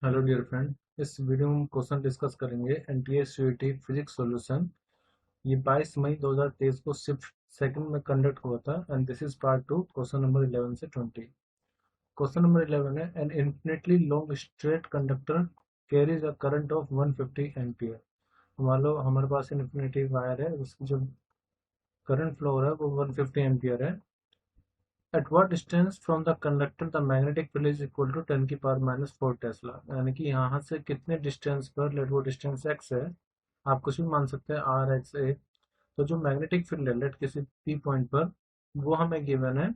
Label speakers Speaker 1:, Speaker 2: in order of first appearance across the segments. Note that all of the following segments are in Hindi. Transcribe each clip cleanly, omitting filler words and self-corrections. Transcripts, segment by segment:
Speaker 1: Hello dear friend. इस वीडियो में हम क्वेश्चन डिस्कस करेंगे एनटीए सीईटी फिजिक्स सॉल्यूशन। ये 22 मई 2023 को शिफ्ट सेकंड में कंडक्ट हुआ था and this is part 2, question number 11 से 20। क्वेश्चन नंबर 11 है an infinitely long straight conductor carries a current of 150 ampere. मान लो हमारे पास इन्फिनिटी वायर है, उसकी जो करंट फ्लो है वो 150 एम्पियर है। At what distance from the conductor the magnetic field is equal to 10 की पावर -4 टेस्ला। यानी कि यहाँ से कितने डिस्टेंस पर, लेट वो डिस्टेंस x है, आप कुछ भी मान सकते हैं, आर एक्स ए। तो जो मैग्नेटिक फील्ड है लेट किसी पी पॉइंट पर, वो हमें गिवन है,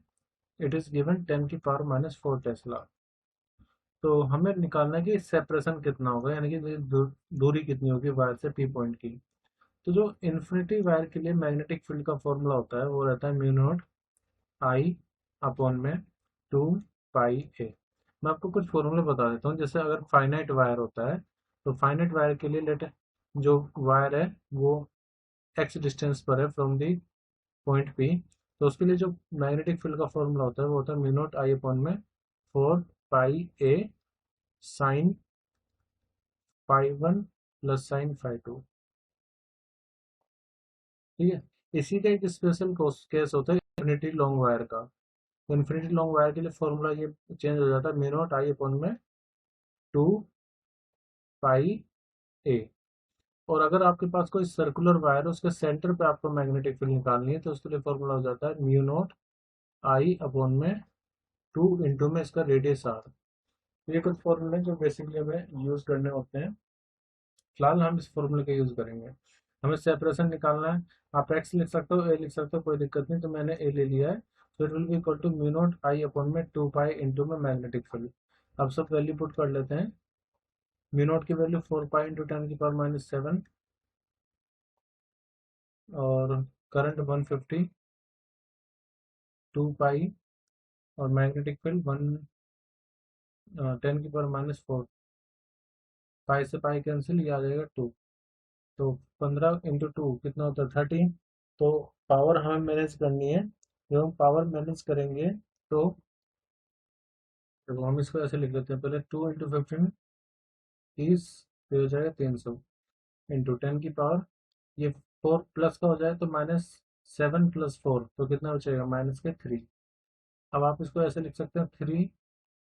Speaker 1: इट इज गिवन 10 की पावर -4 टेस्ला। तो हमें निकालना है कि सेपरेशन कितना होगा, यानी कि दूरी कितनी होगी वायर से पी पॉइंट की। तो जो इन्फिनिटी वायर के लिए मैग्नेटिक फील्ड का फॉर्मूला होता है वो रहता है म्यू नॉट आई अपॉन में 2 पाई ए। मैं आपको कुछ फॉर्मूले बता देता हूँ। जैसे अगर फाइनाइट वायर होता है तो फाइनाइट वायर के लिए लेट जो वायर है वो एक्स डिस्टेंस पर है फ्रॉम दी पॉइंट पी, तो उसके लिए जो मैग्नेटिक फील्ड का फॉर्मूला होता है वो होता है म्यू नॉट आई अपॉन में 4 pi a sine phi one plus sine phi two. ठीक है। इसी का एक स्पेशल केस होता है इन्फिनिटी लॉन्ग वायर का। इन्फिनिटी लॉन्ग वायर के लिए फॉर्मूला ये चेंज हो जाता है, म्यू नॉट आई अपॉन में 2 पाई ए। और अगर आपके पास कोई सर्कुलर वायर है, उसके सेंटर पे आपको मैग्नेटिक फील्ड निकालनी है, तो उसके लिए फॉर्मूला हो जाता है म्यू नॉट आई अपॉन में 2 इंटू में इसका रेडियस आर। ये कुछ फॉर्मूले जो बेसिकली हमें यूज करने होते हैं। फिलहाल हम इस फॉर्मूले का यूज करेंगे। हमें सेपरेशन निकालना है। आप एक्स लिख सकते हो, ए लिख सकते हो, कोई दिक्कत नहीं। तो मैंने ए ले लिया है। तो it will be equal to mu naught I upon में 2 पाई इंटू में मैग्नेटिक फील्ड। अब सब वैल्यू पुट कर लेते हैं। म्यू नॉट की वैल्यू 4 पाई इंटू 10 की पावर -7, और करंट 150, 2 पाई, और मैग्नेटिक फील्ड 10 की पावर -4। पाई से पाई कैंसिल, ये आ जाएगा 2। तो 15 इंटू 2 कितना होता है 30। तो पावर हमें मैनेज करनी है। जब हम पावर मैनेज करेंगे तो देखो, हम इसको ऐसे लिख लेते हैं। पहले 2 इंटू 15 30, फिर हो जाएगा 300 इंटू 10 की पावर, ये 4 प्लस का हो जाए तो -7 + 4, तो कितना बचेगा -3। अब आप इसको ऐसे लिख सकते हैं 3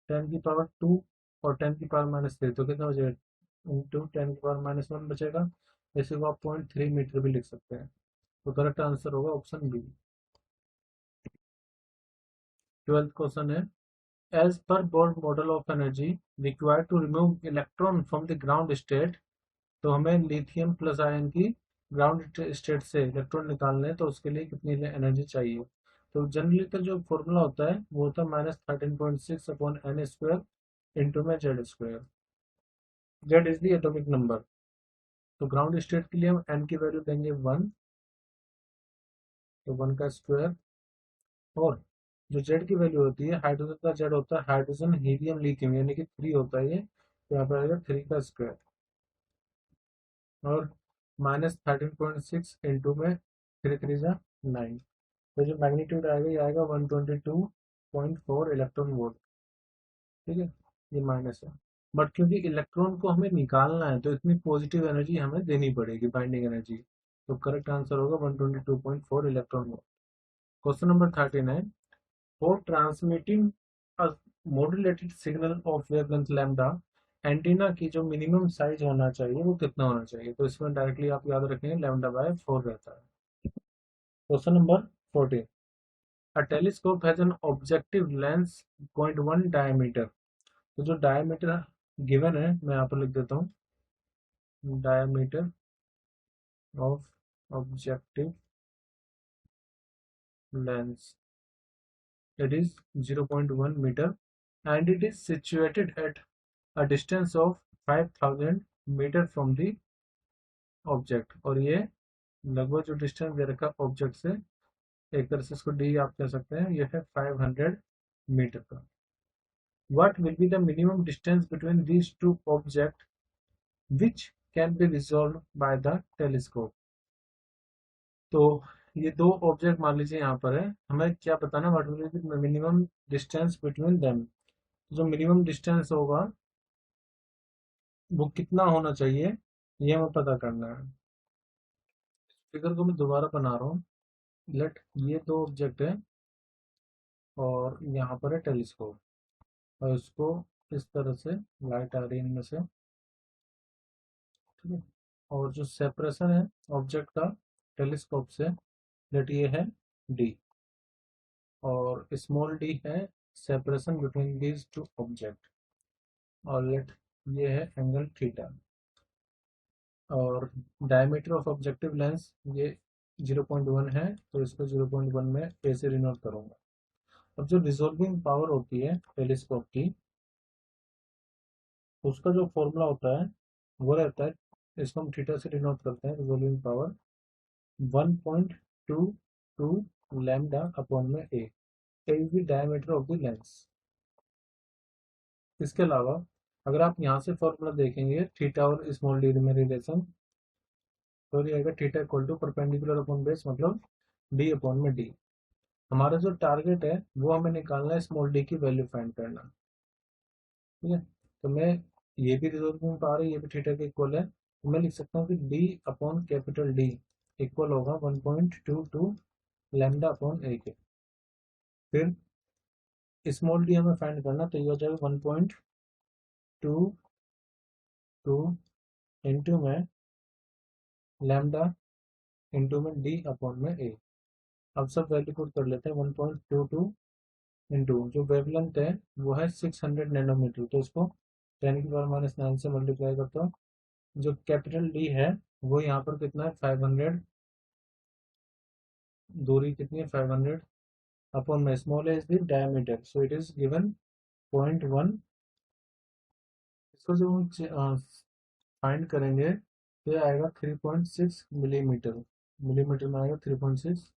Speaker 1: 10 की पावर 2 और 10 की पावर -3, तो कितना बचेगा इंटू 10 की पावर -1 बचेगा। इसी को आप 0.3 मीटर भी लिख सकते हैं। तो करेक्ट आंसर होगा ऑप्शन बी। 12th क्वेश्चन है, as per Bohr model of energy required to remove electron from the ground state. तो हमें लिथियम प्लस आयन की ग्राउंड स्टेट से इलेक्ट्रॉन निकालने हैं, तो उसके लिए कितनी एनर्जी चाहिए। तो जनरली का जो फॉर्मूला होता है वो होता है -13.6 अपॉन एन स्क्वायर इंटू में Z square. Z is the atomic number. तो ग्राउंड स्टेट के लिए हम एन की वैल्यू देंगे 1, तो 1 का स्क्वायर। और जो जेड की वैल्यू होती है, हाइड्रोजन का जेड होता है हाइड्रोजन हीलियम लिथियम, यानी कि 3 होता है ये, तो यहाँ पर आएगा 3 का स्क्वायर। और -13.6 इंटू में 3 3 जा 9। तो जो मैग्नीट्यूड आएगा ये आएगा 122.4 इलेक्ट्रॉन वोल्ट। ठीक है, ये माइनस है। बट क्योंकि इलेक्ट्रॉन को हमें निकालना है तो इतनी पॉजिटिव एनर्जी हमें देनी पड़ेगी, बाइंडिंग एनर्जी। तो करेक्ट आंसर होगा 122.4 इलेक्ट्रॉन वोल्ट। क्वेश्चन नंबर 13 है, for transmitting a modulated signal of wavelength lambda, antenna की जो मिनिमम साइज होना चाहिए वो कितना होना चाहिए। तो इसमें डायरेक्टली आप याद रखेंगे λ/4 रहता है। Question number 14, A telescope has an objective lens 0.1 diameter। तो जो डायमीटर गिवन है मैं यहाँ पर लिख देता हूँ, diameter of objective lens, it is 0.1 meter and it is situated at a distance of 5000 metre from the object. और ये लगभग जो डिस्टेंस दे रखा है ऑब्जेक्ट से, एक तरह से इसको डी आप कह सकते हैं, ये है 500 मीटर का। What will be the minimum distance between these two objects which can be resolved by the telescope। तो ये दो ऑब्जेक्ट मान लीजिए यहाँ पर है, हमें क्या बताना, what will be the minimum distance between them. जो मिनिमम डिस्टेंस होगा वो कितना होना चाहिए ये हमें पता करना है। फिगर को मैं दोबारा बना रहा हूँ। लेट ये दो ऑब्जेक्ट है और यहाँ पर है टेलीस्कोप, और इसको इस तरह से लाइट आ रही है इनमें से, ठीक है। और जो सेपरेशन है ऑब्जेक्ट का टेलीस्कोप से, लेट ये है डी, और स्मॉल डी है separation between these two object, और लेट ये है एंगल थीटा। और डायमीटर ऑफ ऑब्जेक्टिव लेंस ये 0.1 है, तो इसको 0.1 में ए से डिनोट करूंगा। अब जो रिजोल्विंग पावर होती है टेलीस्कोप की, उसका जो फॉर्मूला होता है वो रहता है, इसको हम थीटा से डिनोट करते हैं, रिजोल्विंग पावर 1.22 लैम्डा अपॉन में a is the diameter of the lens. इसके अलावा अगर आप यहाँ से फॉर्मूला देखेंगे थीटा और स्मॉल डी में रिलेशन, तो ये आएगा theta equal to perpendicular upon base, मतलब डी अपॉन में डी। हमारा जो टारगेट है वो हमें निकालना है स्मॉल डी की वैल्यू फाइंड करना, ठीक है। तो मैं ये भी रिजोल्विंग पावर है, ये भी थीटा के इक्वल है, तो मैं लिख सकता हूँ कि D upon capital D equal होगा 1.22 लैम्डा अपॉन ए के। फिर स्मॉल डी हमें फाइंड करना, तो ये हो जाएगा 1.22 इंटू में लैम्डा इंटू में डी अपॉन में ए। अब सब वैल्यू पुट कर लेते हैं। 1.22 इंटू जो वेवलेंथ है वो है 600 नैनोमीटर, तो इसको 10⁻⁹ से मल्टीप्लाई करता हूँ। जो कैपिटल डी है वो यहाँ पर कितना है 500, दूरी कितनी है 500 अपॉन में small is the diameter, so it is given 0.1। इसको जब हम फाइंड करेंगे तो ये आएगा 3.6 मिलीमीटर, मिलीमीटर में आएगा 3.6।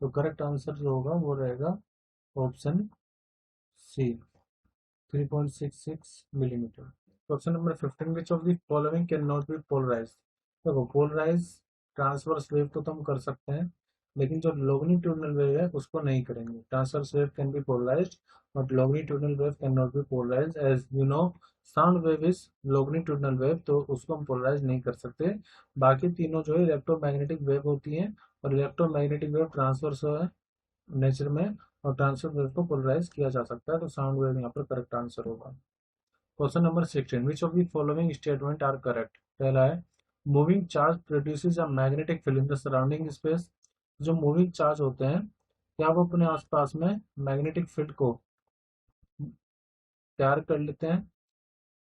Speaker 1: तो करेक्ट आंसर जो होगा वो रहेगा option C, 3.66 millimetre. Question number 15, which of the following can not be polarise. देखो पोलराइज ट्रांसवर्स वेव को तो हम कर सकते हैं, लेकिन जो लॉन्गिट्यूडिनल वेव है उसको नहीं करेंगे। Transverse wave can be polarised but longitudinal wave can not be polarised, as you know sound wave is longitudinal wave, तो उसको हम पोलराइज नहीं कर सकते। बाकी तीनों जो है इलेक्ट्रोमैग्नेटिक वेव होती हैं, और इलेक्ट्रोमैग्नेटिक वेव ट्रांसवर्स है नेचर में, और ट्रांसफर वेव को पोलराइज किया जा सकता है, तो साउंड वेव यहाँ पर करेक्ट आंसर होगा। Question number 16, which of the following statement are correct. पहला है moving charge produces a magnetic field in the surrounding space. जो मूविंग चार्ज होते हैं क्या वो अपने आसपास में मैग्नेटिक फील्ड को तैयार कर लेते हैं।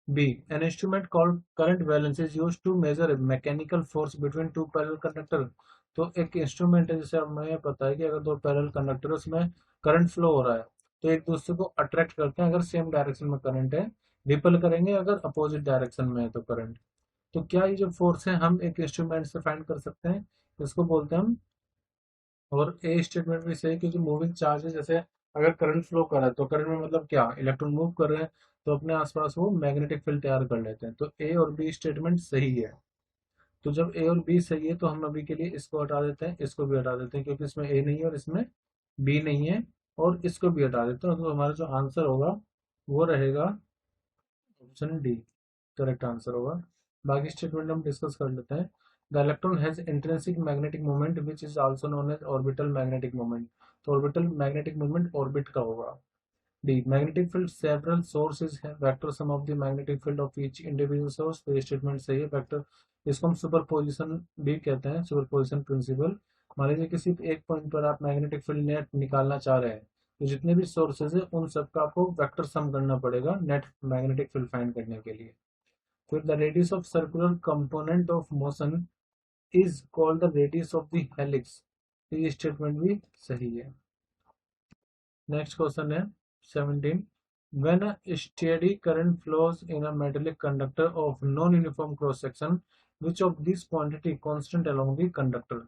Speaker 1: B an instrument called current balance is used to measure mechanical force between two parallel conductor. तो एक इंस्ट्रूमेंट है, जैसे हमें पता है कि अगर दो पैरेलल कंडक्टर उसमें करंट फ्लो हो रहा है, तो एक दूसरे को अट्रैक्ट करते हैं अगर सेम डायरेक्शन में करंट है, रिपल करेंगे अगर अपोजिट डायरेक्शन में है तो करंट। तो क्या ये जो फोर्स है हम एक इंस्ट्रूमेंट से फाइंड कर सकते हैं, इसको बोलते हैं हम। और ए स्टेटमेंट भी सही, क्योंकि मूविंग चार्ज है, जैसे अगर करंट फ्लो कर रहा है तो करंट में मतलब क्या, इलेक्ट्रॉन मूव कर रहे हैं, तो अपने आसपास वो मैग्नेटिक फील्ड तैयार कर लेते हैं। तो ए और बी स्टेटमेंट सही है। तो जब ए और बी सही है तो हम अभी के लिए इसको हटा देते हैं, इसको भी हटा देते हैं, क्योंकि इसमें ए नहीं है और इसमें बी नहीं है, और इसको भी हटा देते हैं, तो हमारा जो आंसर होगा वो रहेगा ऑप्शन डी, करेक्ट आंसर होगा। बाकी स्टेटमेंट हम डिस्कस कर लेते हैं। The electron has intrinsic magnetic moment which is also known as orbital magnetic moment. तो ऑर्बिटल मैग्नेटिक मोमेंट ऑर्बिट का होगा। The magnetic field several sources है, vector sum of the magnetic field of each individual source. तो ये स्टेटमेंट सही है, वेक्टर, इसको हम सुपरपोजिशन भी कहते हैं, सुपरपोजिशन प्रिंसिपल। मान लीजिए किसी एक पॉइंट पर आप मैग्नेटिक फील्ड नेट निकालना चाह रहे हैं, तो जितने भी सोर्सेज है उन सबका आपको वेक्टर सम करना पड़ेगा नेट मैग्नेटिक फील्ड फाइंड करने के लिए। फिर the radius of circular component of motion is called the radius of the helix. ये स्टेटमेंट भी सही है। नेक्स्ट क्वेश्चन है 17, when a steady current flows in a metallic conductor of non-uniform cross section, which of this quantity constant along the conductor।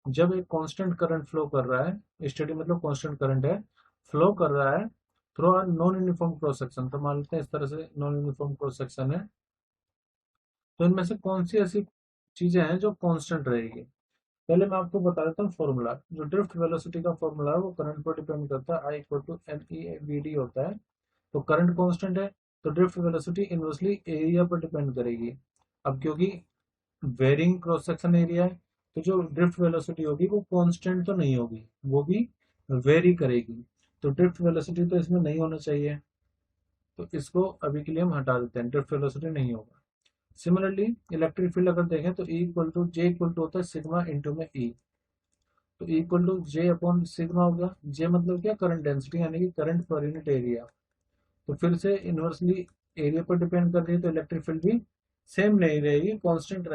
Speaker 1: जब एक कांस्टेंट करंट फ्लो कर रहा है, स्टेडी मतलब कांस्टेंट करंट है, फ्लो कर रहा है through a non uniform cross section, तो मान लेते हैं इस तरह से नॉन यूनिफॉर्म क्रॉस सेक्शन है, तो इनमें से कौन सी ऐसी चीजें हैं जो कांस्टेंट रहेगी। पहले मैं आपको बता देता हूँ फॉर्मूला। जो ड्रिफ्ट वेलोसिटी का फॉर्मूला है वो करंट पर डिपेंड करता है, I equal to M E V D होता है। तो करंट कांस्टेंट है, तो ड्रिफ्ट वेलोसिटी इनवर्सली एरिया पर डिपेंड करेगी। अब क्योंकि वेरिंग क्रॉस सेक्शन एरिया है, तो जो ड्रिफ्ट वेलोसिटी होगी वो कांस्टेंट तो नहीं होगी, वो भी वेरी करेगी। तो ड्रिफ्ट वेलोसिटी तो इसमें नहीं होना चाहिए, तो इसको अभी के लिए हम हटा देते हैं, ड्रिफ्ट वेलोसिटी नहीं होगा। सिमिलरली इलेक्ट्रिक फील्ड अगर देखें तो E equal to J equal to होता है सिग्मा इंटू में E। तो E equal to J upon sigma हो गया। जे मतलब क्या, करंट डेंसिटी यानी कि करंट पर यूनिट एरिया। तो फिर से इनवर्सली एरिया पर डिपेंड कर रही है, तो इलेक्ट्रिक फील्ड भी सेम नहीं रहेगी, कांस्टेंट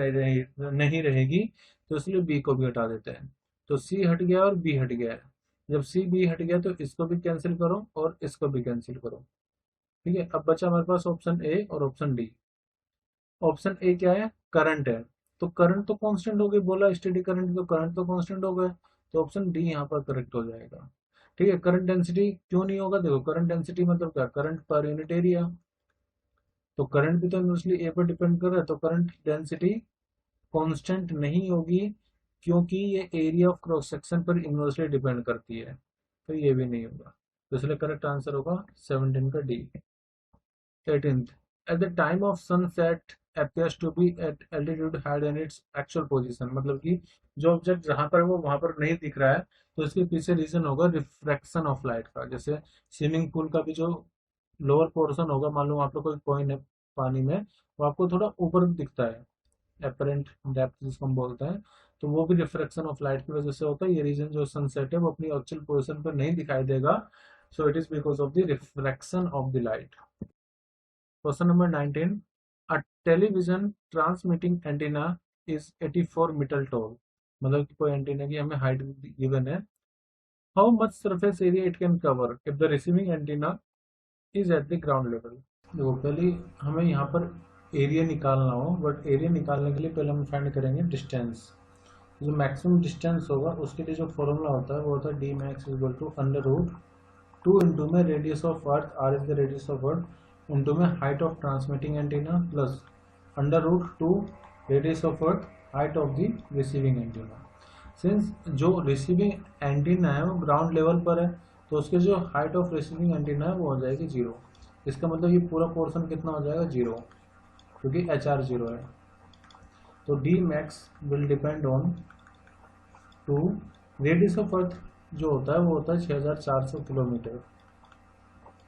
Speaker 1: नहीं रहेगी। तो इसलिए बी को भी हटा देते हैं। तो सी हट गया और बी हट गया है। जब सी बी हट गया तो इसको भी कैंसिल करो और इसको भी कैंसिल करो। ठीक है, अब बचा हमारे पास ऑप्शन ए और ऑप्शन डी। ऑप्शन ए क्या है, करंट है। तो करंट तो कांस्टेंट हो गई, बोला स्टेडी करंट, तो करंट तो कांस्टेंट हो गए। तो ऑप्शन डी यहाँ पर करेक्ट हो जाएगा। ठीक है, करंट डेंसिटी क्यों नहीं होगा, देखो करंट डेंसिटी मतलब क्या, करंट पर यूनिट एरिया। तो करंट भी तो इनवर्सली ए पर डिपेंड कर रहा है, तो करंट डेंसिटी कांस्टेंट नहीं होगी, क्योंकि ये एरिया ऑफ क्रॉस सेक्शन पर इनवर्सली डिपेंड करती है। तो ये भी नहीं होगा, तो इसलिए करेक्ट आंसर होगा 17 का D. 18th, at the time of sunset appears to be at altitude higher than its actual position। मतलब कि जो ऑब्जेक्ट जहां पर है वो वहां पर नहीं दिख रहा है, तो इसके पीछे रीजन होगा रिफ्रैक्शन ऑफ लाइट का। जैसे स्विमिंग पूल का भी जो लोअर पोर्शन होगा, मान लो आप लोग कोई कॉइन है पानी में, वो आपको थोड़ा ऊपर दिखता है, एपरेंट डेप्थ जिसको हम बोलते हैं, तो वो भी रिफ्रैक्शन ऑफ लाइट की वजह से होता है। ये रीजन जो सनसेट है वो अपनी एक्चुअल पोजिशन पर नहीं दिखाई देगा, so it is because of the refraction of the light. Question number 19, a television transmitting antenna is 84 metre tall. मतलब कि कोई एंटीना की हमें हाइट गिवन है। How much surface area it can cover if the receiving antenna is at the ground level. देखो पहले हमें यहाँ पर एरिया निकालना हो, बट एरिया निकालने के लिए पहले हम फाइंड करेंगे डिस्टेंस। जो मैक्सिमम डिस्टेंस होगा उसके लिए जो फॉर्मूला होता है वो होता है D max equal to under root 2 into में radius of earth, R is the radius of earth, into में height of transmitting antenna, plus under root 2 radius of earth, height of the receiving antenna. Since जो रिसीविंग एंटीना है वो ग्राउंड लेवल पर है, तो उसके जो हाइट ऑफ रिसीविंग एंटीना है वो हो जाएगी 0। इसका मतलब ये पूरा पोर्शन कितना हो जाएगा, 0, क्योंकि एच आर 0 है। तो D max will depend on 2 radius of अर्थ जो होता है वो होता है 6400 किलोमीटर।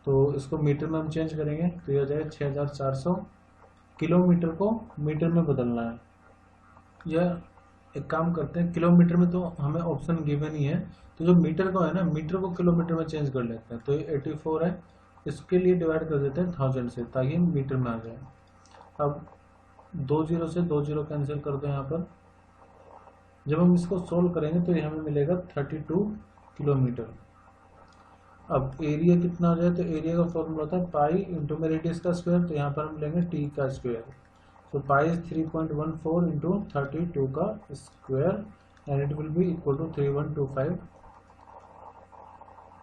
Speaker 1: तो इसको मीटर में हम चेंज करेंगे तो ये हो जाएगा 6400 किलोमीटर को मीटर में बदलना है। यह एक काम करते हैं, किलोमीटर में तो हमें ऑप्शन गिवन ही है, तो जो मीटर को है ना, मीटर को किलोमीटर में चेंज कर लेते हैं। तो ये 84 है, इसके लिए डिवाइड कर देते हैं 1000 से, ताकि मीटर में आ जाए। अब 2 जीरो से 2 जीरो कैंसिल कर दो यहाँ पर। जब हम इसको सोल्व करेंगे तो ये हमें मिलेगा 32 किलोमीटर। अब एरिया कितना हो जाए, तो एरिया का फॉर्मूला होता है पाई इंटू में रेडियस का स्क्वायर, तो यहाँ पर हम लेंगे टी का स्क्वायर। तो पाई इज 3.14 इंटू 32 का square and it will be equal to 3125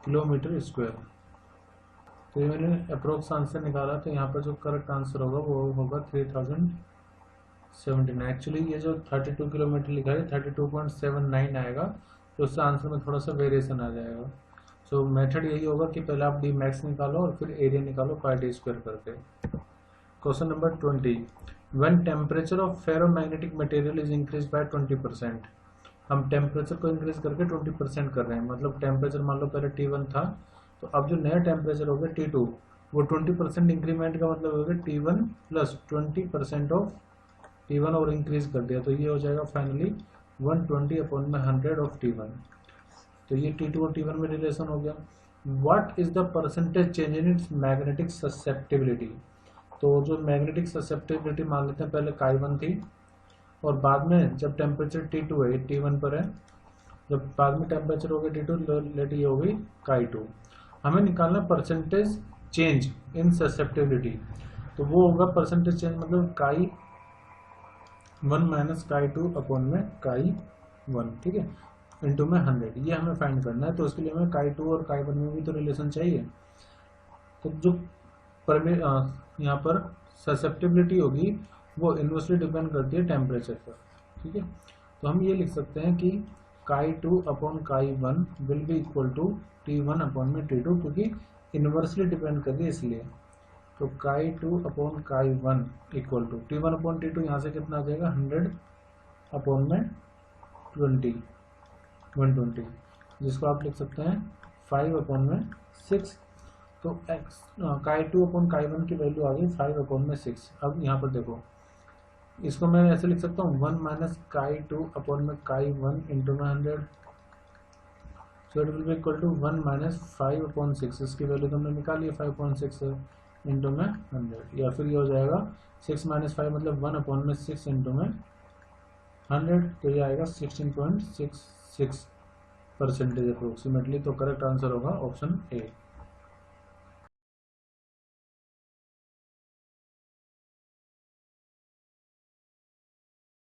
Speaker 1: kilometre square. तो ये मैंने अप्रोक्स आंसर निकाला, तो यहाँ पर जो करेक्ट आंसर होगा वो होगा 3079। एक्चुअली ये जो 32 किलोमीटर लिखा है 32.79 आएगा, तो उससे आंसर में थोड़ा सा वेरिएशन आ जाएगा। सो मेथड यही होगा कि पहले आप डी मैक्स निकालो और फिर एरिया निकालो पाई डी स्क्वायर करके। Question number 20, when temperature of ferromagnetic material is increase by 20%। हम टेम्परेचर को इंक्रीज करके 20% कर रहे हैं, मतलब टेम्परेचर मान लो पहले T1 था, तो अब जो नया टेम्परेचर हो गया T2, वो 20% इंक्रीमेंट का मतलब हो गया T1 प्लस 20% ऑफ T1 और इंक्रीज कर दिया, तो ये हो जाएगा फाइनली 120 अपॉन में 100 ऑफ T1। तो ये T2 और T1 में रिलेशन हो गया। What is the percentage change in its magnetic susceptibility. तो जो मैग्नेटिक ससेप्टिबिलिटी मान लेते हैं, पहले Chi1 थी और बाद में जब टेम्परेचर T2 है, T1 पर है, जब बाद में टेम्परेचर हो गया T2, लेट ये हो गई Chi2। हमें निकालना परसेंटेज चेंज इन ससेप्टिबिलिटी, तो वो होगा परसेंटेज चेंज मतलब Chi1 माइनस Chi2 अपॉन में Chi1, ठीक है, इंटू में 100। ये हमें फाइंड करना है, तो उसके लिए हमें Chi2 और Chi1 में भी तो रिलेशन चाहिए। तो जो यहाँ पर ससेप्टिबिलिटी होगी वो इन्वर्सली डिपेंड करती है टेम्परेचर पर, ठीक है। तो हम ये लिख सकते हैं कि Chi2 upon Chi1 will be equal to T1 upon में T2, क्योंकि इन्वर्सली डिपेंड कर रही है इसलिए। तो काई 2 अपॉन काई 1 equal to T1 upon T2, यहाँ से कितना आ जाएगा 100 अपॉन में 120, जिसको आप लिख सकते हैं 5 अपॉन में 6। तो x काई 2 अपॉन काई 1 की वैल्यू आ गई 5 अपॉन में 6। अब यहाँ पर देखो, इसको मैं ऐसे लिख सकता हूँ 1 माइनस काई 2 अपॉन में काई 1 इंटू में 100, so it will be equal to 1 minus 5 upon 6, इसकी वैल्यू तो हमने निकाली है 5.6 है, इंटू में 100, या फिर ये हो जाएगा 6 माइनस 5 मतलब 1 अपॉन में 6 इंटू में 100, तो ये आएगा 16.66% अप्रोक्सीमेटली। तो करेक्ट आंसर होगा ऑप्शन ए।